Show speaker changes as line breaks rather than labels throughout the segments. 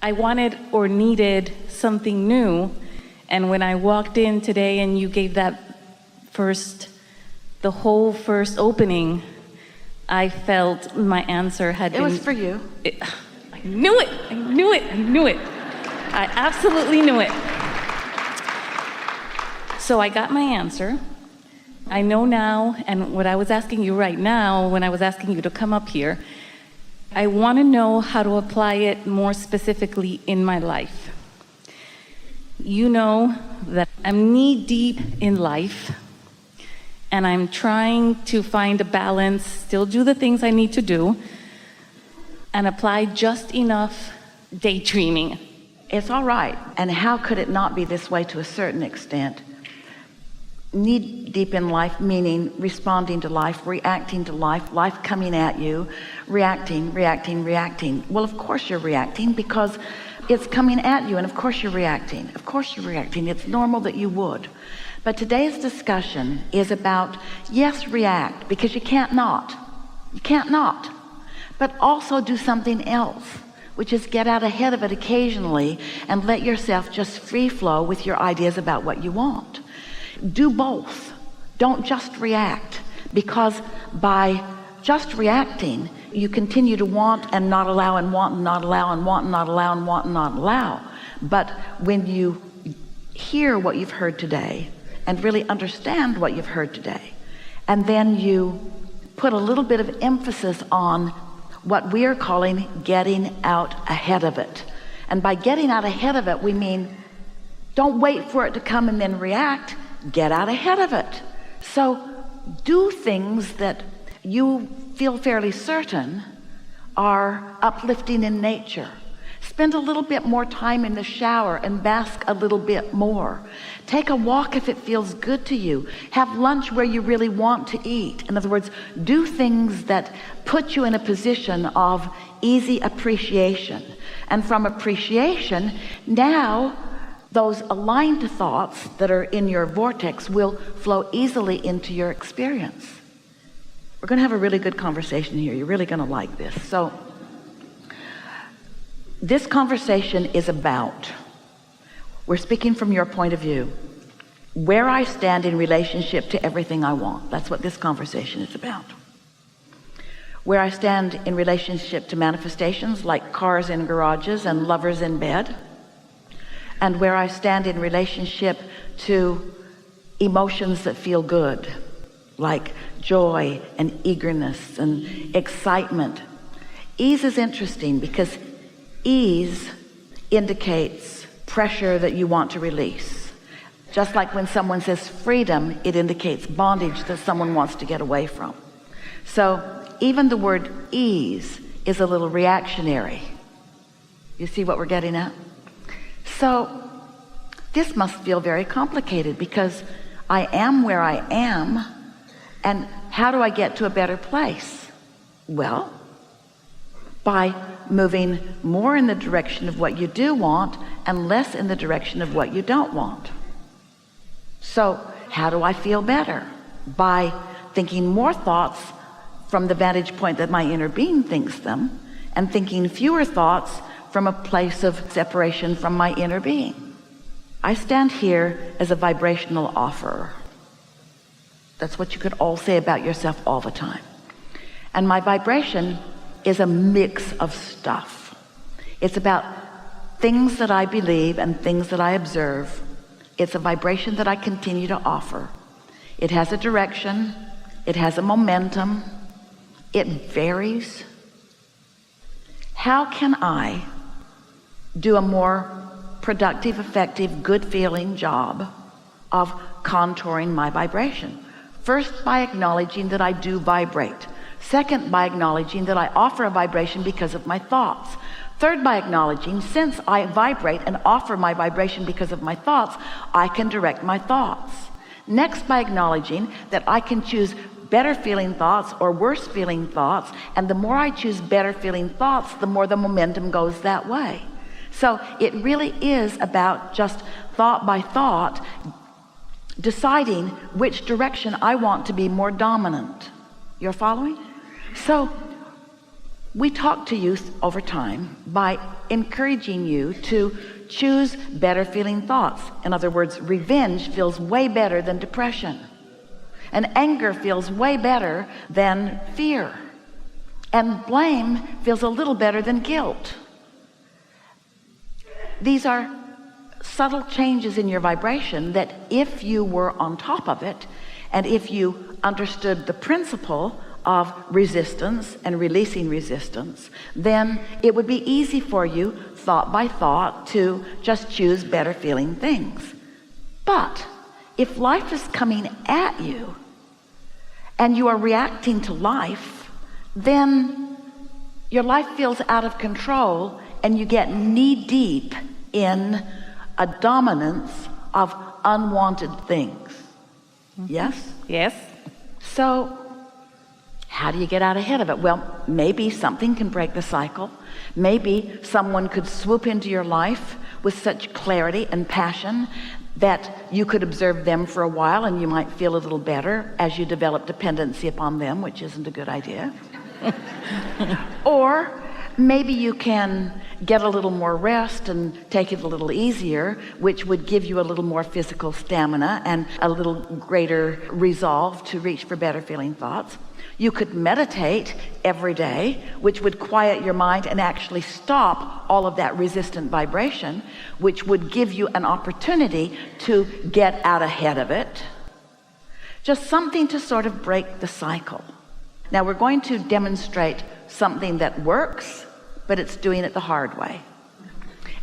I wanted or needed something new. And when I walked in today and you gave the whole first opening, I felt my answer had been...
It was for you.
I knew it. I knew it. I knew it. I absolutely knew it. So I got my answer. I know now, and what I was asking you right now, when I was asking you to come up here, I want to know how to apply it more specifically in my life. You know that I'm knee-deep in life, and I'm trying to find a balance, still do the things I need to do, and apply just enough daydreaming.
It's all right. And how could it not be this way to a certain extent? Knee deep in life, meaning responding to life, reacting to life, life coming at you, reacting. Well, of course you're reacting because it's coming at you, and of course you're reacting. Of course you're reacting. It's normal that you would. But today's discussion is about, yes, react, because you can't not. You can't not. But also do something else, which is get out ahead of it occasionally and let yourself just free flow with your ideas about what you want. Do both. Don't just react, because by just reacting, you continue to want and not allow and want and not allow and want and not allow and want and not allow. But when you hear what you've heard today and really understand what you've heard today, and then you put a little bit of emphasis on what we are calling getting out ahead of it. And by getting out ahead of it, we mean don't wait for it to come and then react. Get out ahead of it. So do things that you feel fairly certain are uplifting in nature. Spend a little bit more time in the shower and bask a little bit more. Take a walk if it feels good to you. Have lunch where you really want to eat. In other words, do things that put you in a position of easy appreciation. And from appreciation, now those aligned thoughts that are in your vortex will flow easily into your experience. We're going to have a really good conversation here. You're really going to like this. So this conversation is about, we're speaking from your point of view, where I stand in relationship to everything I want. That's what this conversation is about. Where I stand in relationship to manifestations like cars in garages and lovers in bed. And where I stand in relationship to emotions that feel good, like joy and eagerness and excitement. Ease is interesting because ease indicates pressure that you want to release. Just like when someone says freedom, it indicates bondage that someone wants to get away from. So even the word ease is a little reactionary. You see what we're getting at? So this must feel very complicated because I am where I am, and how do I get to a better place? Well, by moving more in the direction of what you do want and less in the direction of what you don't want. So how do I feel better? By thinking more thoughts from the vantage point that my inner being thinks them, and thinking fewer thoughts from a place of separation from my inner being. I stand here as a vibrational offerer. That's what you could all say about yourself all the time. And my vibration is a mix of stuff. It's about things that I believe and things that I observe. It's a vibration that I continue to offer. It has a direction. It has a momentum. It varies. How can I do a more productive, effective, good-feeling job of contouring my vibration? First, by acknowledging that I do vibrate. Second, by acknowledging that I offer a vibration because of my thoughts. Third, by acknowledging, since I vibrate and offer my vibration because of my thoughts, I can direct my thoughts. Next, by acknowledging that I can choose better feeling thoughts or worse feeling thoughts, and the more I choose better feeling thoughts, the more the momentum goes that way. So it really is about just thought by thought, deciding which direction I want to be more dominant. You're following? So we talk to you over time by encouraging you to choose better feeling thoughts. In other words, revenge feels way better than depression, and anger feels way better than fear, and blame feels a little better than guilt. These are subtle changes in your vibration that if you were on top of it, and if you understood the principle of resistance and releasing resistance, then it would be easy for you, thought by thought, to just choose better feeling things. But if life is coming at you and you are reacting to life, then your life feels out of control and you get knee deep in a dominance of unwanted things. Yes?
Yes.
So how do you get out ahead of it? Well, maybe something can break the cycle. Maybe someone could swoop into your life with such clarity and passion that you could observe them for a while and you might feel a little better as you develop dependency upon them, which isn't a good idea. Or maybe you can get a little more rest and take it a little easier, which would give you a little more physical stamina and a little greater resolve to reach for better feeling thoughts. You could meditate every day, which would quiet your mind and actually stop all of that resistant vibration, which would give you an opportunity to get out ahead of it. Just something to sort of break the cycle. Now we're going to demonstrate something that works, but it's doing it the hard way.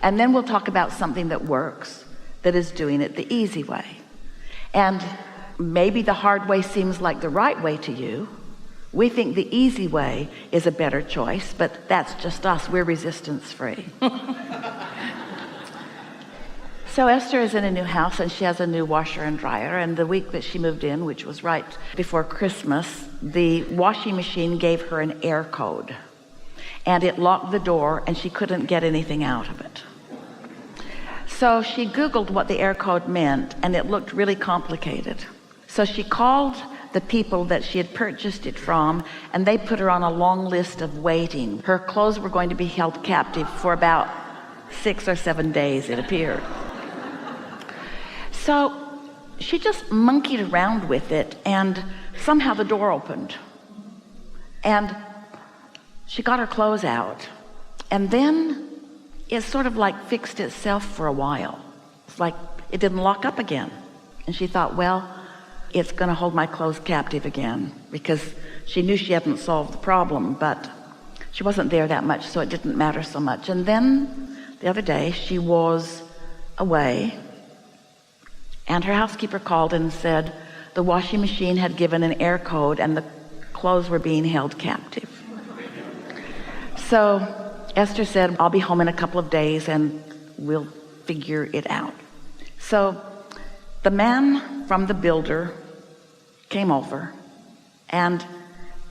And then we'll talk about something that works, that is doing it the easy way. And maybe the hard way seems like the right way to you. We think the easy way is a better choice, but that's just us. We're resistance free. So Esther is in a new house and she has a new washer and dryer, and the week that she moved in, which was right before Christmas, the washing machine gave her an air code and it locked the door and she couldn't get anything out of it. So she Googled what the air code meant and it looked really complicated. So she called the people that she had purchased it from, and they put her on a long list of waiting. Her clothes were going to be held captive for about 6 or 7 days, it appeared. So she just monkeyed around with it, and somehow the door opened. And she got her clothes out, and then it sort of like fixed itself for a while. It's like it didn't lock up again. And she thought, well, it's going to hold my clothes captive again, because she knew she hadn't solved the problem, but she wasn't there that much, so it didn't matter so much. And then the other day she was away, and her housekeeper called and said the washing machine had given an air code and the clothes were being held captive. So Esther said, I'll be home in a couple of days and we'll figure it out. So the man from the builder came over and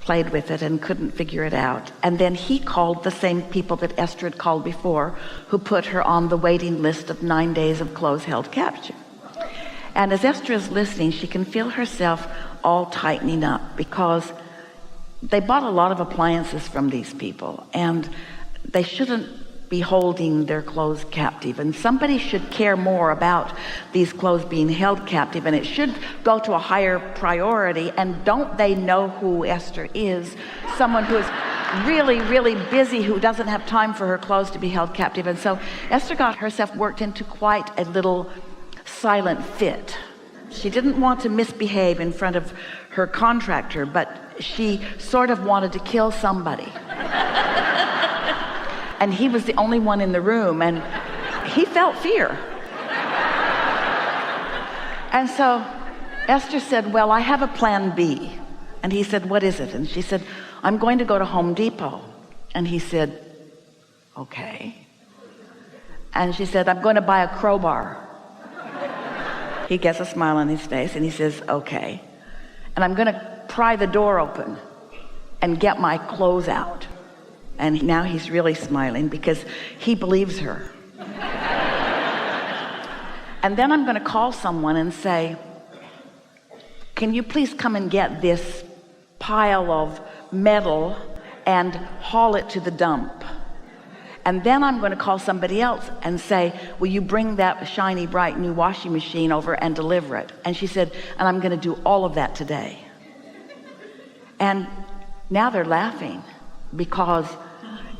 played with it and couldn't figure it out. And then he called the same people that Esther had called before, who put her on the waiting list of 9 days of clothes held captive. And as Esther is listening, she can feel herself all tightening up, because they bought a lot of appliances from these people, and they shouldn't be holding their clothes captive, and somebody should care more about these clothes being held captive, and it should go to a higher priority. And don't they know who Esther is? Someone who is really, really busy, who doesn't have time for her clothes to be held captive. And so Esther got herself worked into quite a little silent fit. She didn't want to misbehave in front of her contractor, but she sort of wanted to kill somebody. And he was the only one in the room, and he felt fear. And so Esther said, well, I have a plan B. And he said, what is it? And she said, I'm going to go to Home Depot. And he said, okay. And she said, I'm going to buy a crowbar. He gets a smile on his face and he says, okay. And I'm going to pry the door open and get my clothes out. And now he's really smiling because he believes her. And then I'm going to call someone and say, can you please come and get this pile of metal and haul it to the dump. And then I'm going to call somebody else and say, will you bring that shiny, bright new washing machine over and deliver it? And she said, and I'm going to do all of that today. And now they're laughing because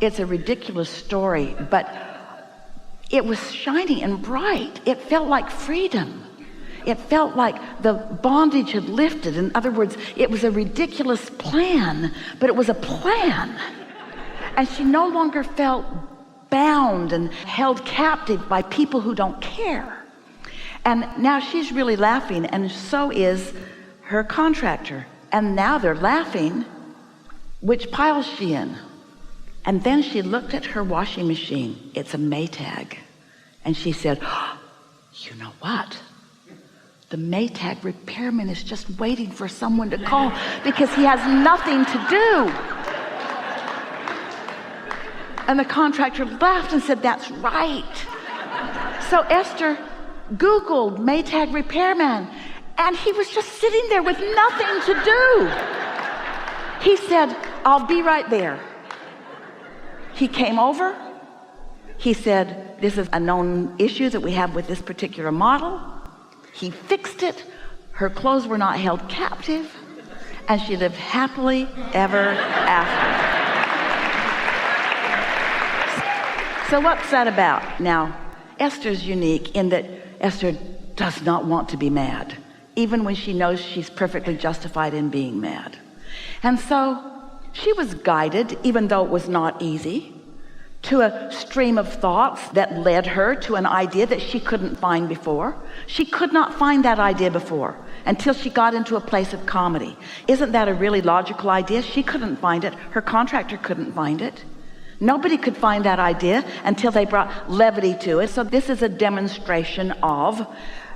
it's a ridiculous story, but it was shiny and bright. It felt like freedom. It felt like the bondage had lifted. In other words, it was a ridiculous plan, but it was a plan. And she no longer felt bound and held captive by people who don't care. And now she's really laughing, and so is her contractor. And now they're laughing. Which pile is she in? And then she looked at her washing machine. It's a Maytag. And she said, oh, you know what? The Maytag repairman is just waiting for someone to call because he has nothing to do. And the contractor laughed and said, that's right. So Esther Googled Maytag repairman, and he was just sitting there with nothing to do. He said, I'll be right there. He came over. He said, this is a known issue that we have with this particular model. He fixed it. Her clothes were not held captive, and she lived happily ever after. So what's that about? Now, Esther's unique in that Esther does not want to be mad, even when she knows she's perfectly justified in being mad. And so she was guided, even though it was not easy, to a stream of thoughts that led her to an idea that she couldn't find before. She could not find that idea before until she got into a place of comedy. Isn't that a really logical idea? She couldn't find it. Her contractor couldn't find it. Nobody could find that idea until they brought levity to it. So this is a demonstration of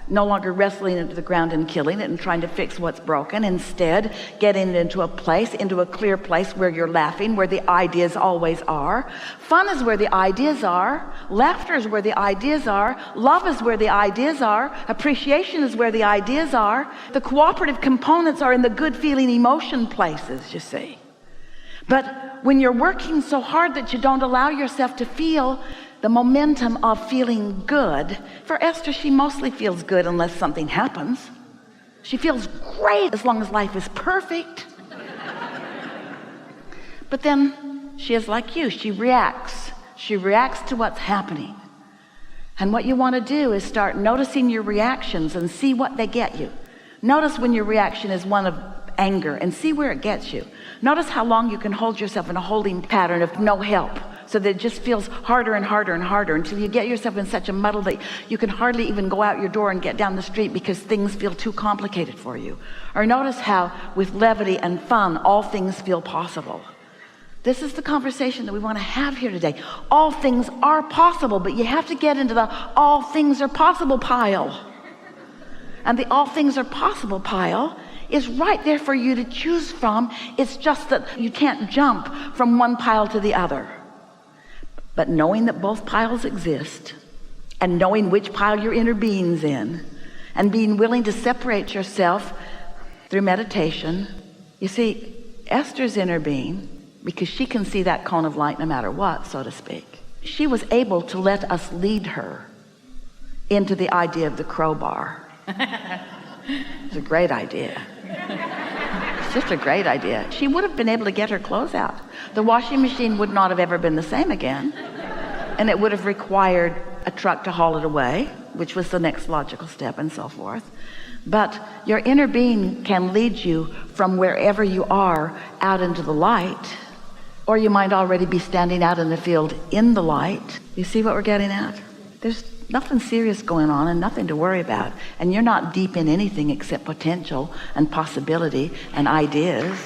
no longer wrestling into the ground and killing it and trying to fix what's broken. Instead, getting it into a place, into a clear place where you're laughing, where the ideas always are. Fun is where the ideas are. Laughter is where the ideas are. Love is where the ideas are. Appreciation is where the ideas are. The cooperative components are in the good feeling emotion places, you see. But when you're working so hard that you don't allow yourself to feel the momentum of feeling good, for Esther, she mostly feels good unless something happens. She feels great as long as life is perfect. But then she is like you. She reacts. She reacts to what's happening. And what you want to do is start noticing your reactions and see what they get you. Notice when your reaction is one of anger and see where it gets you. Notice how long you can hold yourself in a holding pattern of no help, so that it just feels harder and harder and harder until you get yourself in such a muddle that you can hardly even go out your door and get down the street because things feel too complicated for you. Or notice how with levity and fun, all things feel possible. This is the conversation that we want to have here today. All things are possible, but you have to get into the all things are possible pile. And the all things are possible pile is right there for you to choose from. It's just that you can't jump from one pile to the other. But knowing that both piles exist, and knowing which pile your inner being's in, and being willing to separate yourself through meditation. You see, Esther's inner being, because she can see that cone of light no matter what, so to speak, she was able to let us lead her into the idea of the crowbar. It's a great idea. It's just a great idea. She would have been able to get her clothes out. The washing machine would not have ever been the same again. And it would have required a truck to haul it away, which was the next logical step, and so forth. But your inner being can lead you from wherever you are out into the light, or you might already be standing out in the field in the light. You see what we're getting at? There's nothing serious going on and nothing to worry about. And you're not deep in anything except potential and possibility and ideas.